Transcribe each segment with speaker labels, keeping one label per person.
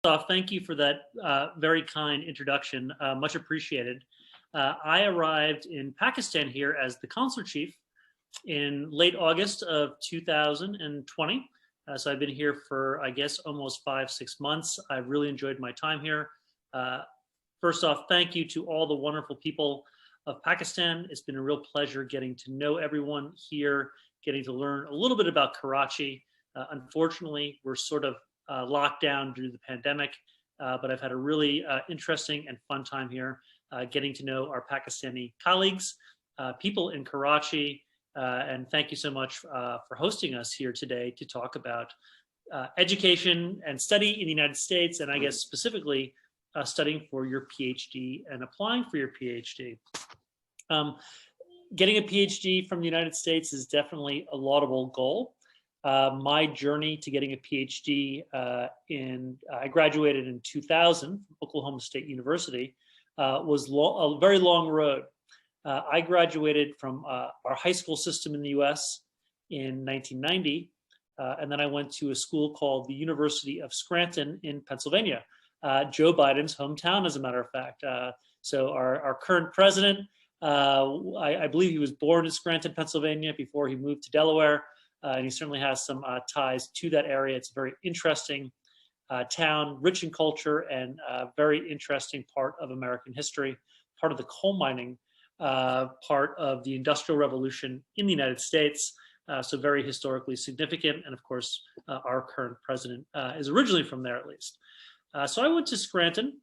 Speaker 1: off, thank you for that very kind introduction. Much appreciated. I arrived in Pakistan here as the consular chief in late August of 2020. So I've been here for, I guess, almost 5-6 months. I've really enjoyed my time here. First off, thank you to all the wonderful people of Pakistan. It's been a real pleasure getting to know everyone here, getting to learn a little bit about Karachi. Unfortunately, we're sort of locked down due to the pandemic, but I've had a really interesting and fun time here, getting to know our Pakistani colleagues, people in Karachi, and thank you so much for hosting us here today to talk about education and study in the United States, and I guess specifically studying for your PhD and applying for your PhD. Getting a PhD from the United States is definitely a laudable goal. My journey to getting a PhD I graduated in 2000 from Oklahoma State University, was a very long road. I graduated from our high school system in the US in 1990, and then I went to a school called the University of Scranton in Pennsylvania, Joe Biden's hometown, as a matter of fact. So our current president, I believe he was born in Scranton, Pennsylvania before he moved to Delaware. And he certainly has some ties to that area. It's a very interesting town, rich in culture, and a very interesting part of American history, part of the coal mining, part of the Industrial Revolution in the United States. So very historically significant. And of course, our current president is originally from there, at least. So I went to Scranton.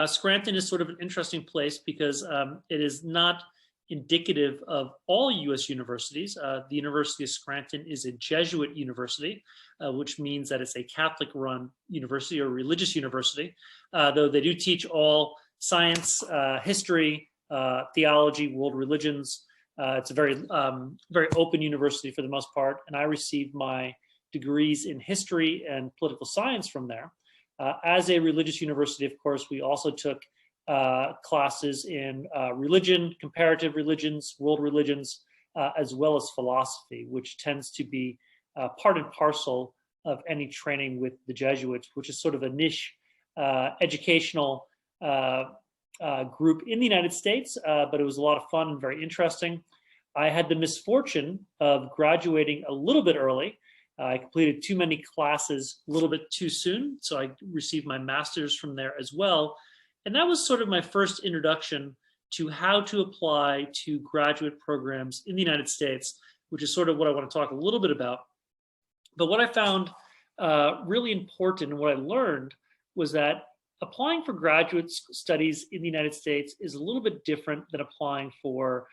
Speaker 1: Scranton is sort of an interesting place because it is not indicative of all U.S. universities. The University of Scranton is a Jesuit university, which means that it's a Catholic-run university or religious university, though they do teach all science, history, theology, world religions. It's a very open university for the most part, and I received my degrees in history and political science from there. As a religious university, of course, we also took classes in religion, comparative religions, world religions, as well as philosophy, which tends to be part and parcel of any training with the Jesuits, which is sort of a niche educational group in the United States, but it was a lot of fun and very interesting. I had the misfortune of graduating a little bit early. I completed too many classes a little bit too soon, so I received my master's from there as well. And that was sort of my first introduction to how to apply to graduate programs in the United States, which is sort of what I want to talk a little bit about. But what I found really important and what I learned was that applying for graduate studies in the United States is a little bit different than applying for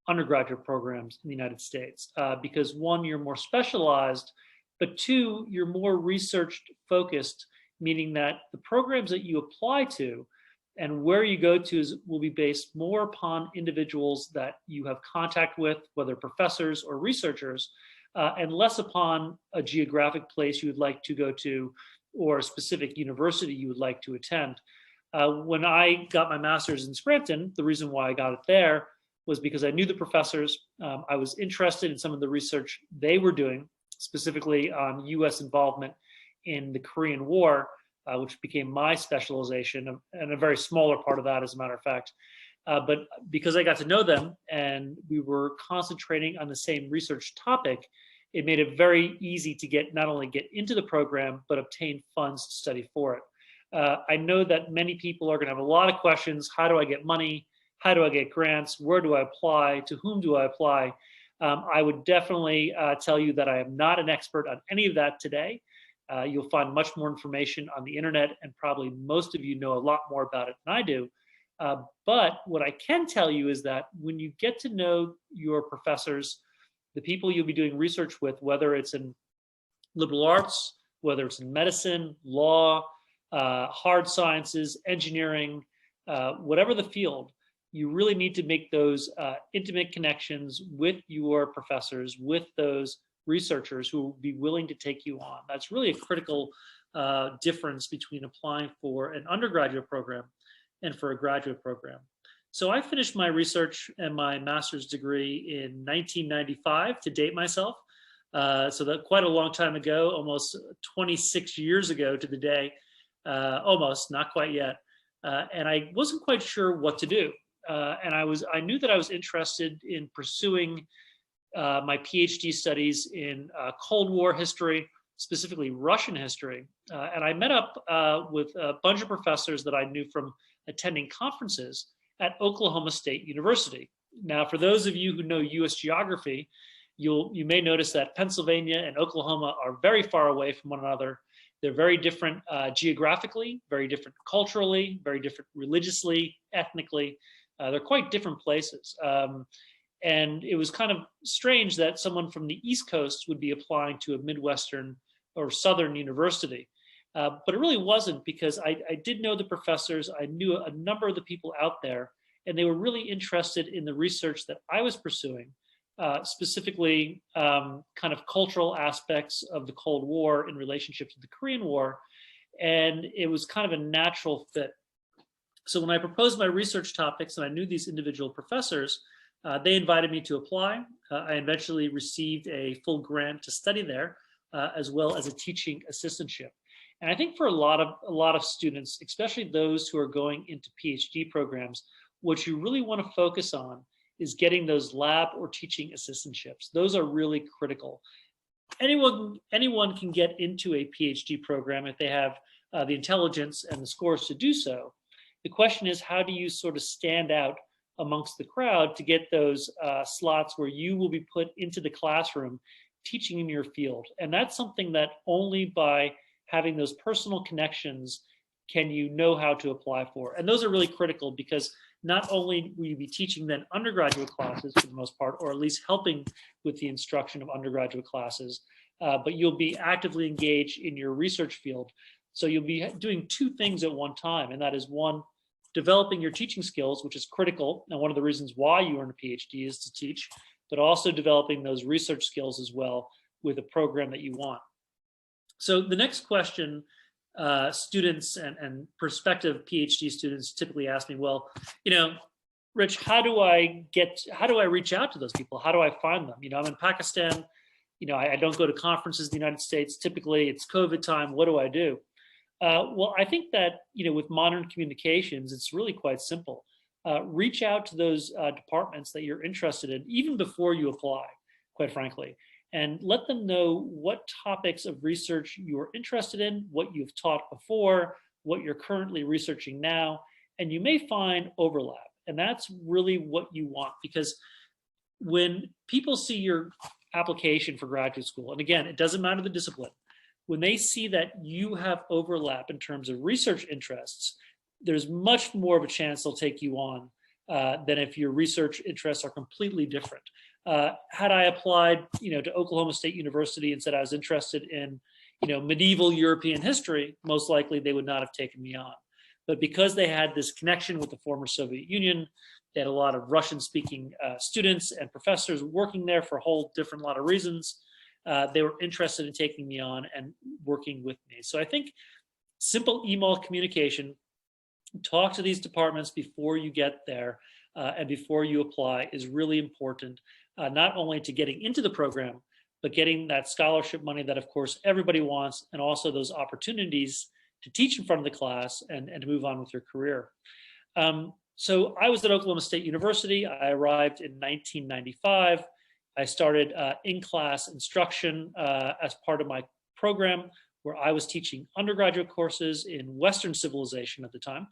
Speaker 1: undergraduate programs in the United States, because one, you're more specialized, but two, you're more research focused, meaning that the programs that you apply to and where you go to will be based more upon individuals that you have contact with, whether professors or researchers, and less upon a geographic place you would like to go to or a specific university you would like to attend. When I got my master's in Scranton, the reason why I got it there was because I knew the professors. I was interested in some of the research they were doing, specifically on US involvement in the Korean War, which became my specialization, and a very smaller part of that, as a matter of fact. But because I got to know them and we were concentrating on the same research topic, it made it very easy to not only get into the program, but obtain funds to study for it. I know that many people are going to have a lot of questions. How do I get money? How do I get grants? Where do I apply? To whom do I apply? I would definitely tell you that I am not an expert on any of that today. You'll find much more information on the internet, and probably most of you know a lot more about it than I do. But what I can tell you is that when you get to know your professors, the people you'll be doing research with, whether it's in liberal arts, whether it's in medicine, law, hard sciences, engineering, whatever the field, you really need to make those intimate connections with your professors, with those researchers who will be willing to take you on. That's really a critical difference between applying for an undergraduate program and for a graduate program. So I finished my research and my master's degree in 1995, to date myself. So that quite a long time ago, almost 26 years ago to the day. almost, not quite yet. And I wasn't quite sure what to do. And I knew that I was interested in pursuing my PhD studies in Cold War history, specifically Russian history. And I met up with a bunch of professors that I knew from attending conferences at Oklahoma State University. Now, for those of you who know US geography, you may notice that Pennsylvania and Oklahoma are very far away from one another. They're very different geographically, very different culturally, very different religiously, ethnically. They're quite different places. And it was kind of strange that someone from the East Coast would be applying to a Midwestern or Southern university. But it really wasn't, because I did know the professors. I knew a number of the people out there, and they were really interested in the research that I was pursuing, specifically kind of cultural aspects of the Cold War in relationship to the Korean War. And it was kind of a natural fit. So when I proposed my research topics and I knew these individual professors, they invited me to apply. I eventually received a full grant to study there, as well as a teaching assistantship. And I think for a lot of students, especially those who are going into PhD programs, what you really want to focus on is getting those lab or teaching assistantships. Those are really critical. Anyone can get into a PhD program if they have the intelligence and the scores to do so. The question is, how do you sort of stand out amongst the crowd to get those slots where you will be put into the classroom teaching in your field? And that's something that only by having those personal connections can you know how to apply for. And those are really critical, because not only will you be teaching then undergraduate classes for the most part, or at least helping with the instruction of undergraduate classes, but you'll be actively engaged in your research field. So you'll be doing two things at one time, and that is, one, developing your teaching skills, which is critical, and one of the reasons why you earn a PhD is to teach, but also developing those research skills as well with a program that you want. So the next question students and prospective PhD students typically ask me, well, Rich, how do I reach out to those people? How do I find them? I'm in Pakistan. I don't go to conferences in the United States. Typically, it's COVID time. What do I do? Well, I think that, with modern communications, it's really quite simple. Reach out to those departments that you're interested in, even before you apply, quite frankly, and let them know what topics of research you're interested in, what you've taught before, what you're currently researching now, and you may find overlap. And that's really what you want, because when people see your application for graduate school, and again, it doesn't matter the discipline, when they see that you have overlap in terms of research interests, there's much more of a chance they'll take you on than if your research interests are completely different. Had I applied, to Oklahoma State University and said I was interested in, medieval European history, most likely they would not have taken me on. But because they had this connection with the former Soviet Union, they had a lot of Russian-speaking students and professors working there for a whole different lot of reasons. They were interested in taking me on and working with me. So I think simple email communication, talk to these departments before you get there and before you apply is really important, not only to getting into the program, but getting that scholarship money that, of course, everybody wants, and also those opportunities to teach in front of the class and to move on with your career. So I was at Oklahoma State University. I arrived in 1995. I started in-class instruction as part of my program, where I was teaching undergraduate courses in Western civilization at the time.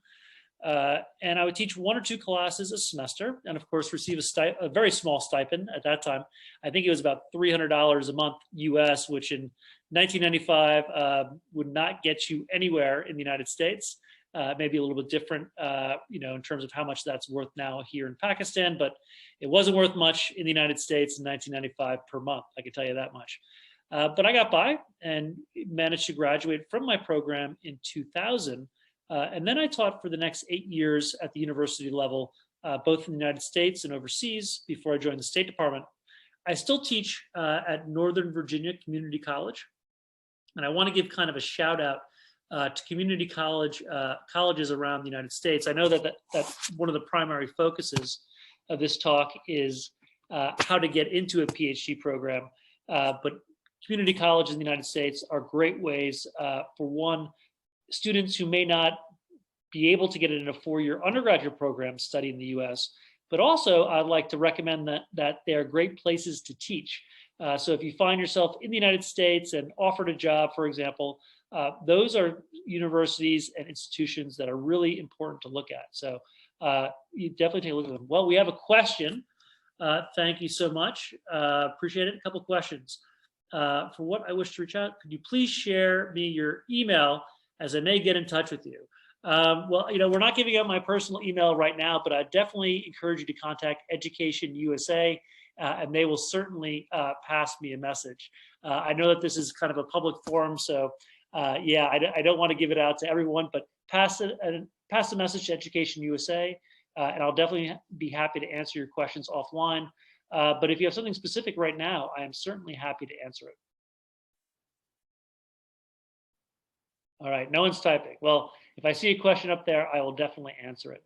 Speaker 1: And I would teach 1 or 2 classes a semester, and of course receive a very small stipend at that time. I think it was about $300 a month US, which in 1995 would not get you anywhere in the United States. Maybe a little bit different, in terms of how much that's worth now here in Pakistan, but it wasn't worth much in the United States in 1995 per month, I can tell you that much. But I got by and managed to graduate from my program in 2000. And then I taught for the next 8 years at the university level, both in the United States and overseas before I joined the State Department. I still teach at Northern Virginia Community College. And I want to give kind of a shout out to community colleges around the United States. I know that one of the primary focuses of this talk is how to get into a PhD program, but community colleges in the United States are great ways, for one, students who may not be able to get it in a 4-year undergraduate program study in the US, but also I'd like to recommend that they are great places to teach. So if you find yourself in the United States and offered a job, for example, those are universities and institutions that are really important to look at. So you definitely take a look at them. Well, we have a question. Thank you so much. Appreciate it. A couple questions. For what I wish to reach out, could you please share me your email as I may get in touch with you? Well, we're not giving out my personal email right now, but I definitely encourage you to contact Education USA, and they will certainly pass me a message. I know that this is kind of a public forum, so yeah, I don't want to give it out to everyone, but pass the message to Education USA, and I'll definitely be happy to answer your questions offline. But if you have something specific right now, I am certainly happy to answer it. All right, no one's typing. Well, if I see a question up there, I will definitely answer it.